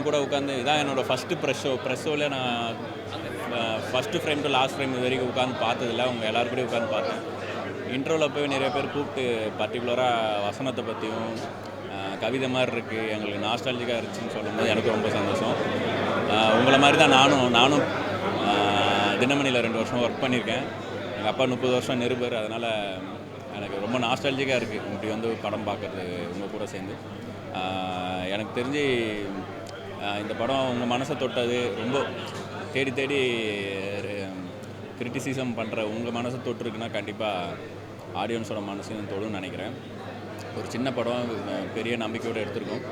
அவங்க கூட உட்காந்து இதான் என்னோடய ஃபஸ்ட்டு ப்ரெஸ் ஷோவில் நான் first frame to last frame இது வரைக்கும் உட்காந்து பார்த்ததில்ல. அவங்க எல்லோரும் கூட உட்காந்து பார்த்தேன். இன்ட்ரோவில் போய் நிறைய பேர் கூப்பிட்டு பர்டிகுலராக வசனத்தை பற்றியும் கவிதை மாதிரி இருக்குது, எங்களுக்கு நாஸ்டாலஜிக்காக இருந்துச்சுன்னு சொல்லும்போது எனக்கு ரொம்ப சந்தோஷம். உங்களை மாதிரி தான் நானும் தினமணியில் 2 வருஷம் ஒர்க் பண்ணியிருக்கேன். எங்கள் அப்பா 30 வருஷம் நிருபர். அதனால் எனக்கு ரொம்ப நாஸ்டாலஜிக்காக இருக்குது இப்படி வந்து படம் பார்க்குறது உங்கள் கூட சேர்ந்து. எனக்கு தெரிஞ்சு இந்த படம் உங்கள் மனசை தொட்டது ரொம்ப தேடி தேடி கிரிட்டிசிசம் பண்ணுற உங்கள் மனசை தொட்டுருக்குன்னா கண்டிப்பாக ஆடியன்ஸோட மனசையும் தொடுன்னு நினைக்கிறேன். ஒரு சின்ன படம் பெரிய நம்பிக்கையோடு எடுத்திருக்கோம்.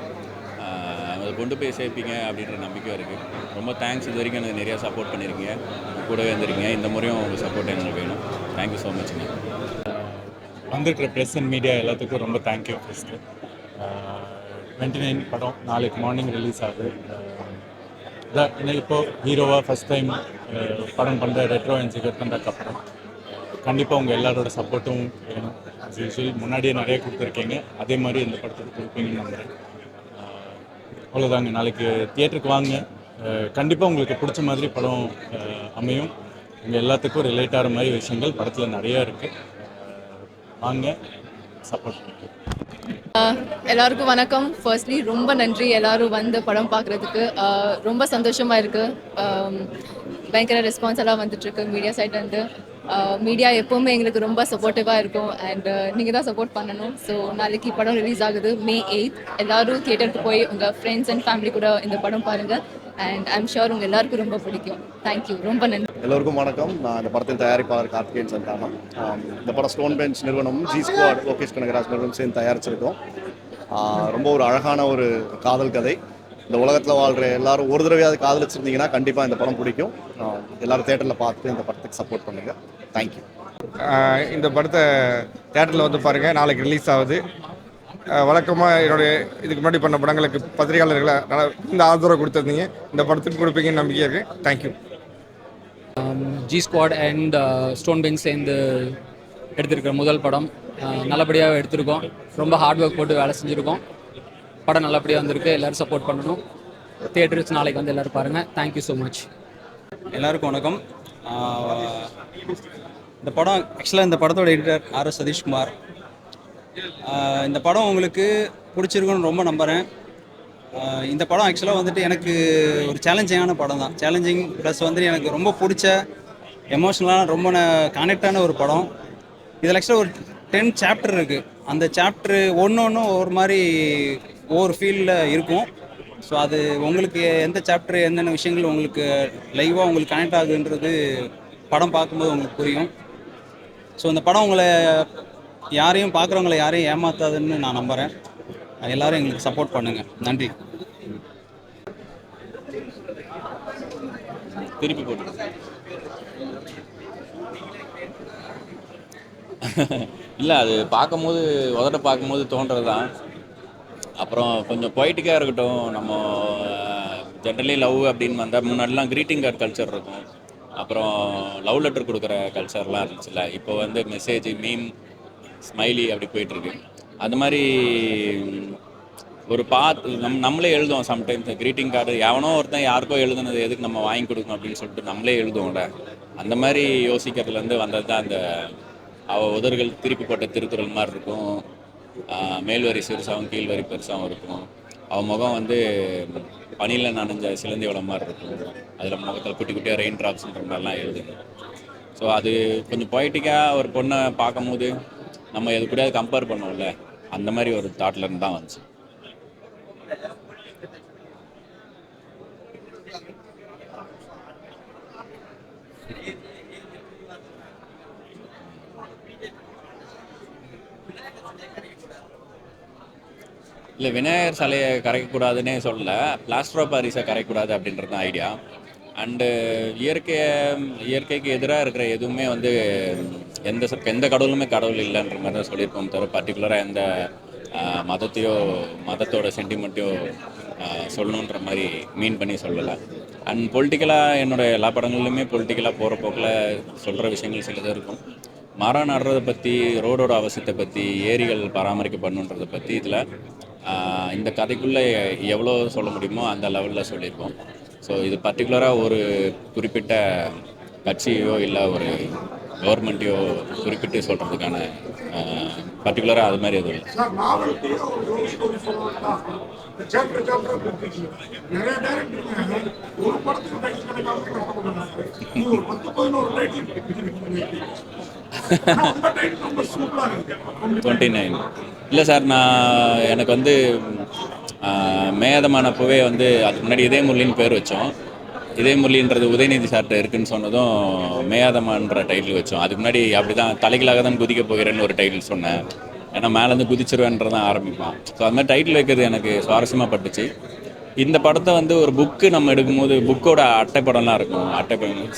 அதை கொண்டு போய் சேர்ப்பீங்க அப்படின்ற நம்பிக்கையும் இருக்குது. ரொம்ப தேங்க்ஸ். இது வரைக்கும் எனக்கு நிறையா சப்போர்ட் பண்ணியிருக்கீங்க, கூடவே இருந்திருக்கீங்க. இந்த முறையும் உங்கள் சப்போர்ட் எங்களுக்கு வேணும். தேங்க்யூ ஸோ மச்ங்க. வந்திருக்கிற ப்ரெஸ் அண்ட் மீடியா எல்லாத்துக்கும் ரொம்ப தேங்க்யூ. ஃபஸ்ட்டு 29 படம் நாளைக்கு மார்னிங் ரிலீஸ் ஆகுது. இதான் இப்போது ஹீரோவாக ஃபஸ்ட் டைம் படம் பண்ணுற ரெட்ரோ அண்ட் சிகர் பண்ணுறதுக்கப்புறம் கண்டிப்பாக உங்கள் எல்லாரோட சப்போர்ட்டும் வேணும். அஸ் யூஸ்வல் முன்னாடியே நிறைய கொடுத்துருக்கீங்க, அதே மாதிரி இந்த படத்துக்கு கொடுப்பீங்கன்னு நம்புகிறேன். அவ்வளோதாங்க. நாளைக்கு தியேட்டருக்கு வாங்க. கண்டிப்பாக உங்களுக்கு பிடிச்ச மாதிரி படம் அமையும். உங்கள் எல்லாத்துக்கும் ரிலேட் ஆகிற மாதிரி விஷயங்கள் படத்தில் நிறையா இருக்குது. வாங்க, சப்போர்ட் பண்ணுங்க. எல்லாருக்கும் வணக்கம். ஃபர்ஸ்ட்லி ரொம்ப நன்றி எல்லாரும் வந்து படம் பார்க்குறதுக்கு. ரொம்ப சந்தோஷமாக இருக்குது. பயங்கர ரெஸ்பான்ஸ் எல்லாம் வந்துட்டுருக்கு மீடியா சைட்லேருந்து. மீடியா எப்போவுமே எங்களுக்கு ரொம்ப சப்போர்ட்டிவாக இருக்கும் அண்ட் நீங்கள் தான் சப்போர்ட் பண்ணணும். ஸோ நாளைக்கு படம் ரிலீஸ் ஆகுது May 8th. எல்லோரும் தியேட்டருக்கு போய் உங்கள் ஃப்ரெண்ட்ஸ் அண்ட் ஃபேமிலி கூட இந்த படம் பாருங்கள். அண்ட் ஐம் ஷுர் உங்கள் எல்லாருக்கும் ரொம்ப பிடிக்கும். தேங்க்யூ, ரொம்ப நன்றி. எல்லோருக்கும் வணக்கம். நான் இந்த படத்தின் தயாரிப்பாளர் கார்த்திகேயன் சந்தானா. இந்த படம் ஸ்டோன் பெஞ்ச் நிறுவனமும் ஜி ஸ்குவாட் லோகேஷ் கனகராஜ் நிறுவனம் சேர்ந்து தயாரிச்சிருக்கோம். ரொம்ப ஒரு அழகான ஒரு காதல் கதை. இந்த உலகத்தில் வாழ்கிற எல்லாரும் ஒரு தடவையாவது காதலிச்சிருந்தீங்கன்னா கண்டிப்பாக இந்த படம் பிடிக்கும். எல்லோரும் தேட்டரில் பார்த்து இந்த படத்துக்கு சப்போர்ட் பண்ணுங்கள். தேங்க்யூ. இந்த படத்தை தேட்டரில் வந்து பாருங்கள். நாளைக்கு ரிலீஸ் ஆகுது. வழக்கமாக என்னுடைய இதுக்கு முன்னாடி பண்ண படங்களுக்கு பத்திரிகையாளர்களை இந்த ஆதரவு கொடுத்துருந்தீங்க. இந்த படத்துக்கு கொடுப்பீங்கன்னு நம்பிக்கை இருக்குது. Thank you. G squad and stone bench சேர்ந்து எடுத்திருக்கிற முதல் படம் நல்லபடியாக எடுத்திருக்கோம். ரொம்ப ஹார்ட் ஒர்க் போட்டு வேலை செஞ்சுருக்கோம். படம் நல்லபடியாக வந்திருக்கு. எல்லோரும் சப்போர்ட் பண்ணணும். தியேட்டர்ஸ் நாளைக்கு வந்து எல்லோரும் பாருங்கள். Thank you so much. எல்லாருக்கும் வணக்கம். இந்த படம் ஆக்சுவலாக இந்த படத்தோட எடிட்டர் ஆர்.எஸ். சதீஷ்குமார். இந்த படம் உங்களுக்கு பிடிச்சிருக்குன்னு ரொம்ப நம்புகிறேன். இந்த படம் ஆக்சுவலாக வந்துட்டு எனக்கு ஒரு சேலஞ்சிங்கான படம் தான். சேலஞ்சிங் ப்ளஸ் வந்துட்டு எனக்கு ரொம்ப பிடிச்ச எமோஷ்னலான ரொம்ப கனெக்டான ஒரு படம். இதில் ஆக்சுவலாக ஒரு 10 சாப்டர் இருக்குது. அந்த சாப்டரு ஒன்று ஒரு மாதிரி ஒவ்வொரு ஃபீல்டில் இருக்கும். ஸோ அது உங்களுக்கு எந்த சாப்டர் என்னென்ன விஷயங்கள் உங்களுக்கு லைவாக உங்களுக்கு கனெக்ட் ஆகுன்றது படம் பார்க்கும்போது உங்களுக்கு புரியும். ஸோ இந்த படம் உங்களை யாரையும் பார்க்குறவங்களை யாரையும் ஏமாத்தாதுன்னு நான் நம்புகிறேன். எல்லோரும் எங்களுக்கு சப்போர்ட் பண்ணுங்கள். நன்றி. திருப்பி போட்டு இல்லை, அது பார்க்கும்போது தோன்றது தான். அப்புறம் கொஞ்சம் பொய்ட்டிக்காக இருக்கட்டும். நம்ம ஜென்ரலி லவ் அப்படின்னு வந்தால் முன்னாடிலாம் க்ரீட்டிங் கார்டு கல்ச்சர் இருக்கும். அப்புறம் லவ் லெட்டர் கொடுக்குற கல்ச்சர்லாம் இருந்துச்சுல்ல. இப்போ வந்து மெசேஜ், மீம், ஸ்மைலி அப்படி போயிட்டுருக்கு. அது மாதிரி ஒரு நம்மளே எழுதுவோம் சம்டைம்ஸ் க்ரீட்டிங் கார்டு. எவனோ ஒருத்தன் யாருக்கோ எழுதுனது எதுக்கு நம்ம வாங்கி கொடுக்கணும் அப்படின்னு சொல்லிட்டு நம்மளே எழுதுவோம்ல. அந்த மாதிரி யோசிக்கிறதுலேருந்து வந்தது தான் அந்த அவள் உதறுகள் திருப்பி போட்ட திருக்குறள் மாதிரி இருக்கும். மேல்வரி சிறுசாகவும் கீழ்வரி பெருசாகவும் இருக்கும். அவன் முகம் வந்து பனியில் நனைஞ்ச சிலந்தி வளம் மாதிரி இருக்கும். அதில் முகத்தில் குட்டி குட்டியாக ரெயின் ட்ராப்ஸ்ன்ற மாதிரிலாம் எழுதுங்க. ஸோ அது கொஞ்சம் பொய்ட்டிக்காக ஒரு பொண்ணை பார்க்கும்போது நம்ம எது கூட கம்பேர் பண்ணுவோம்ல, அந்த மாதிரி ஒரு தாட்லேருந்து தான் வந்துச்சு. இல்லை, விநாயகர் சிலையை கரைக்கக்கூடாதுன்னே சொல்லலை, பிளாஸ்டர் ஆஃப் பாரிஸை கரைக்கக்கூடாது அப்படின்றது தான் ஐடியா. அண்டு இயற்கைக்கு எதிராக இருக்கிற எதுவுமே வந்து எந்த கடவுளுமே கடவுள் இல்லைன்ற மாதிரி தான் சொல்லியிருக்கோம். தவிர பர்டிகுலராக எந்த மதத்தோட சென்டிமெண்ட்டையோ சொல்லணுன்ற மாதிரி மீன் பண்ணி சொல்லலை. அண்ட் பொலிட்டிக்கலாக என்னோடய எல்லா படங்கள்லையுமே பொலிட்டிக்கலாக போகிற போக்கில் சொல்கிற விஷயங்கள் சிலது இருக்கும். மரம் நடுறதை பற்றி, ரோடோட அவசியத்தை பற்றி, ஏரிகள் பராமரிக்கப்படணுன்றதை பற்றி இதில் இந்த கதைக்குள்ளே எவ்வளோ சொல்ல முடியுமோ அந்த லெவலில் சொல்லியிருக்கோம். ஸோ இது பர்டிகுலராக ஒரு குறிப்பிட்ட கட்சியோ இல்லை ஒரு கவர்மெண்ட்டையோ குறிப்பிட்டு சொல்கிறதுக்கான பர்டிகுலராக அது மாதிரி எதுவும் இல்லை. $29 இல்லை சார். எனக்கு வந்து மேதமானப்பவே வந்து அதுக்கு முன்னாடி இதே முரளின்னு பேர் வச்சோம். இதே முரளின்றது உதயநிதி சார்கிட்ட இருக்குன்னு சொன்னதும் மேயாதமான்ற டைட்டில் வச்சோம். அதுக்கு முன்னாடி அப்படி தான் தலைகளாக தான் குதிக்க போகிறேன்னு ஒரு டைட்டில் சொன்னேன். ஏன்னா மேலேருந்து குதிச்சிருவேன்றதான் ஆரம்பிப்பான். ஸோ அது மாதிரி டைட்டில் வைக்கிறது எனக்கு சுவாரஸ்யமாக பட்டுச்சு. இந்த படத்தை வந்து ஒரு புக்கு நம்ம எடுக்கும்போது புக்கோட அட்டைப்படம்லாம் இருக்கும். அட்டைப்படம்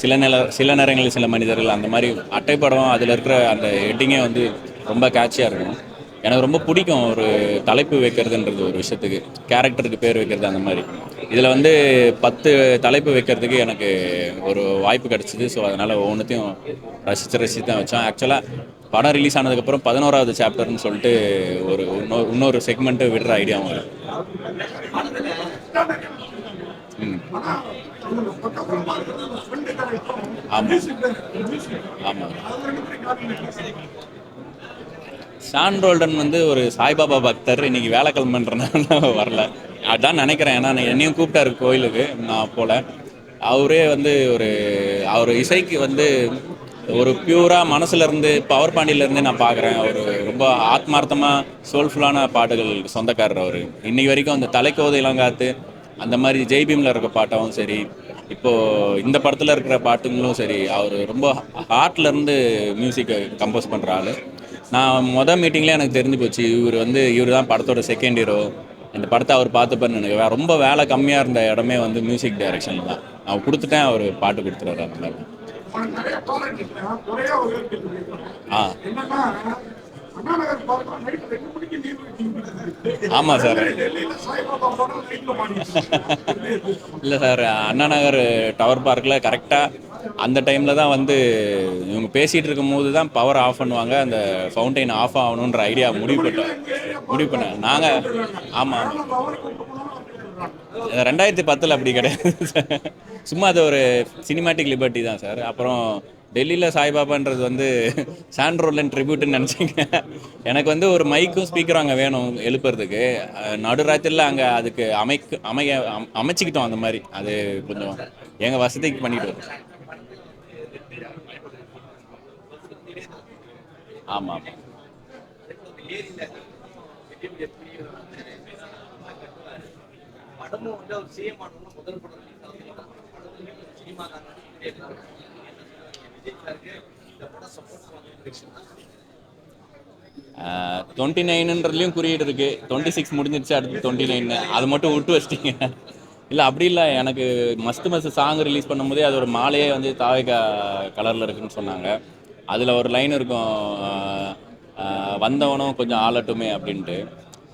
சில நேரங்களில் சில மனிதர்கள் அந்த மாதிரி அட்டைப்படம் அதில் இருக்கிற அந்த ஹெட்டிங்கே வந்து ரொம்ப கேட்சியாக இருக்கும். எனக்கு ரொம்ப பிடிக்கும் ஒரு தலைப்பு வைக்கிறதுன்றது ஒரு விஷயத்துக்கு, கேரக்டருக்கு பேர் வைக்கிறது அந்த மாதிரி. இதில் வந்து 10 தலைப்பு வைக்கிறதுக்கு எனக்கு ஒரு வாய்ப்பு கிடச்சிது. ஸோ அதனால் ஒவ்வொன்றுத்தையும் ரசித்து தான் வச்சோம். ஆக்சுவலாக படம் ரிலீஸ் ஆனதுக்கப்புறம் 11வது சாப்டர்னு சொல்லிட்டு இன்னொரு செக்மெண்ட்டு விடுற ஐடியாவும் இருக்குது. ஆமாம் ஆமாம். ஷான் ரோல்டன் வந்து ஒரு சாய்பாபா பக்தர். இன்றைக்கி வேலைக்கிழமைன்றனால வரல அதான் நினைக்கிறேன். ஏன்னா என்னையும் கூப்பிட்டாரு கோயிலுக்கு, நான் போல். அவரே வந்து அவர் இசைக்கு வந்து ஒரு பியூராக மனசுலேருந்து பவர் பாண்டியிலேருந்து நான் பார்க்குறேன். அவர் ரொம்ப ஆத்மார்த்தமாக சோல்ஃபுல்லான பாட்டுகள் சொந்தக்காரர். அவர் இன்றைக்கி வரைக்கும் அந்த தலைக்கோதை இளங்காத்து அந்த மாதிரி ஜெய்பீமில் இருக்க பாட்டாவும் சரி, இப்போது இந்த படத்தில் இருக்கிற பாட்டுங்களும் சரி, அவர் ரொம்ப ஹார்ட்லேருந்து மியூசிக்கை கம்போஸ் பண்ணுற ஆள். நான் மீட்டிங்லேயே எனக்கு தெரிஞ்சு போச்சு, இவர் தான் படத்தோட செகண்ட் ஹீரோ. இந்த படத்தை அவர் பார்த்துப்பாருன்னு எனக்கு ரொம்ப வேலை கம்மியாக இருந்த இடமே வந்து மியூசிக் டைரக்ஷன் தான். நான் கொடுத்துட்டேன், அவர் பாட்டு கொடுத்துருவாரு அந்த மாதிரி. ஆமாம் சார். இல்லை சார், அண்ணா நகர் டவர் பார்க்கில் கரெக்டாக அந்த டைமில் தான் வந்து இவங்க பேசிகிட்டு இருக்கும் போது தான் பவர் ஆஃப் பண்ணுவாங்க. அந்த ஃபவுண்டைன் ஆஃப் ஆகணுன்ற ஐடியா முடிவு பண்ணேன் நாங்கள். ஆமாம், 2010 அப்படி கிடையாது. சும்மா அது ஒரு சினிமாட்டிக் லிபர்ட்டி தான் சார். அப்புறம் டெல்லியில் சாய்பாபான்றது வந்து ஷான் ரோல்டன் ட்ரிபியூட்டுன்னு நினச்சிங்க. எனக்கு வந்து ஒரு மைக்கும் ஸ்பீக்கரும் அங்கே வேணும் எழுப்புறதுக்கு. நடுராத்திரியில் அங்கே அதுக்கு அமைச்சிக்கிட்டோம். அந்த மாதிரி அது கொஞ்சம் எங்கள் வசதிக்கு பண்ணிட்டு வரோம். ஆமாம் ஆமாம். $29ன்றதுலையும் குறியீடு இருக்குது. 26 முடிஞ்சிருச்சு, அடுத்து 29. அது மட்டும் விட்டு வச்சிட்டிங்க. இல்லை அப்படி இல்லை, எனக்கு மஸ்து சாங் ரிலீஸ் பண்ணும்போதே அது ஒரு மாலையே வந்து தாவைக்கா கலரில் இருக்குன்னு சொன்னாங்க. அதில் ஒரு லைன் இருக்கும், வந்தவனும் கொஞ்சம் ஆளட்டுமே அப்படின்ட்டு.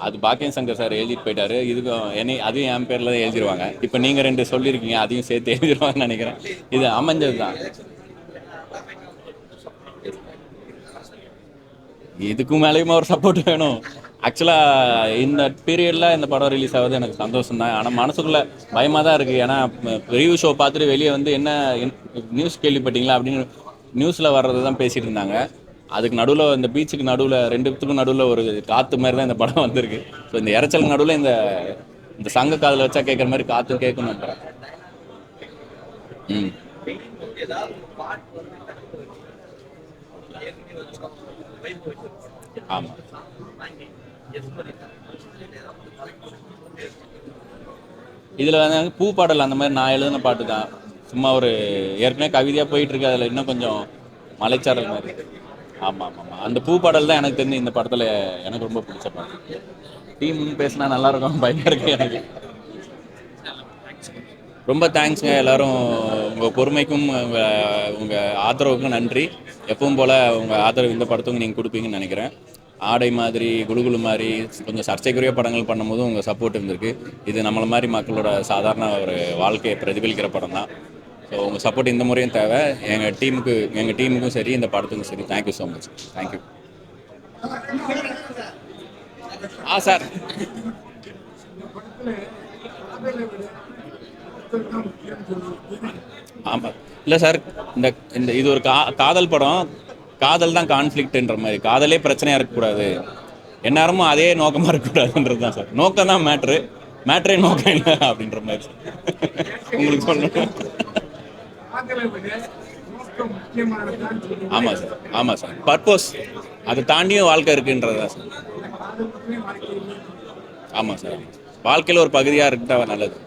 அது பாக்கியம் சங்கர் சார் எழுதிட்டு போயிட்டாரு. இதுக்கும் அதையும் என் பேரில் தான் எழுதிடுவாங்க. இப்போ நீங்கள் 2 சொல்லியிருக்கீங்க, அதையும் சேர்த்து எழுதிடுவாங்கன்னு நினைக்கிறேன். இது அமைஞ்சது தான். இதுக்கும் மேலேயுமா ஒரு சப்போர்ட் வேணும். ஆக்சுவலாக இந்த பீரியடில் இந்த படம் ரிலீஸ் ஆகுது எனக்கு சந்தோஷம் தான். ஆனால் மனசுக்குள்ளே பயமாக தான் இருக்குது. ஏன்னா ரிவ்யூ ஷோ பார்த்துட்டு வெளியே வந்து என்ன நியூஸ் கேள்விப்பட்டீங்களா அப்படின்னு நியூஸில் வர்றது தான் பேசிகிட்டு இருந்தாங்க. அதுக்கு நடுவில் இந்த பீச்சுக்கு நடுவில் 2த்துக்கும் நடுவில் ஒரு காற்று மாதிரி தான் இந்த படம் வந்திருக்கு. ஸோ இந்த இறைச்சலுக்கு நடுவில் இந்த சங்க காதில் வச்சா கேட்குற மாதிரி காற்று கேட்கணும். ஆமாம். இதில் வந்து பூ பாடல் அந்த மாதிரி நான் எழுதின பாட்டு தான். சும்மா ஒரு ஏற்கனவே கவிதையாக போயிட்டுருக்கு, அதில் இன்னும் கொஞ்சம் மலைச்சாரல் மாதிரி. ஆமாம் ஆமாம் ஆமாம். அந்த பூ பாடல் தான் எனக்கு தெரிஞ்சு இந்த படத்தில் எனக்கு ரொம்ப பிடிச்ச பாட்டு. டீம் பேசினா நல்லாயிருக்கும், பயமாக இருக்குது எனக்கு. ரொம்ப தேங்க்ஸுங்க எல்லோரும். உங்கள் பொறுமைக்கும் உங்கள் ஆதரவுக்கும் நன்றி. எப்பவும் போல் உங்கள் ஆதரவு இந்த படத்துக்கும் நீங்கள் கொடுப்பீங்கன்னு நினைக்கிறேன். ஆடை மாதிரி, குழுகுழு மாதிரி கொஞ்சம் சர்ச்சைக்குரிய படங்கள் பண்ணும்போதும் உங்கள் சப்போர்ட் இருந்திருக்கு. இது நம்மளை மாதிரி மக்களோட சாதாரண ஒரு வாழ்க்கையை பிரதிபலிக்கிற படம் தான். ஸோ உங்கள் சப்போர்ட் இந்த முறையும் தேவை. எங்கள் டீமுக்கும் சரி, இந்த படத்துக்கும் சரி. Thank you so much. Thank you. Sir ஆமாம் இல்லை சார் இந்த இந்த இது ஒரு காதல் படம். காதல் தான் கான்ஃப்ளிக்ட்ன்ற மாதிரி, காதலே பிரச்சனையாக இருக்கக்கூடாது, எந்நேரமும் அதே நோக்கமாக இருக்கக்கூடாதுன்றது தான் சார். நோக்கம் தான் மேட்ரே நோக்கம் இல்லை அப்படின்ற மாதிரி சார். உங்களுக்கு சொல்லணும். ஆமாம் சார், ஆமாம் சார். பர்பஸ் அதை தாண்டியும் வாழ்க்கை இருக்குன்றது தான் சார். ஆமாம் சார், வாழ்க்கையில் ஒரு பகுதியாக இருக்கிட்டா நல்லது.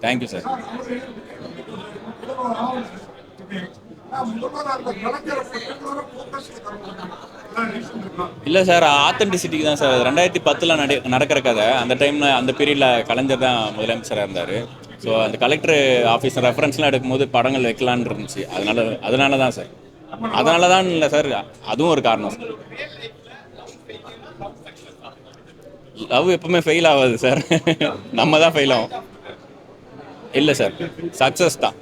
Thank you sir. இல்லை சார், ஆத்தென்டிசிட்டிக்கு தான் சார். 2010 நடக்கிற கதை. அந்த டைமில் அந்த பீரியடில் கலைஞர் தான் முதலமைச்சராக இருந்தார். ஸோ அந்த கலெக்டர் ஆஃபீஸ் ரெஃபரன்ஸ்லாம் எடுக்கும்போது படங்கள் வைக்கலான்னு இருந்துச்சு. அதனால தான் சார். அதனால தான் இல்லை சார், அதுவும் ஒரு காரணம் சார். லவ் எப்பவுமே ஃபெயில் ஆகாது சார், நம்ம தான் ஃபெயில் ஆகும். இல்லை சார், சக்ஸஸ் தான்.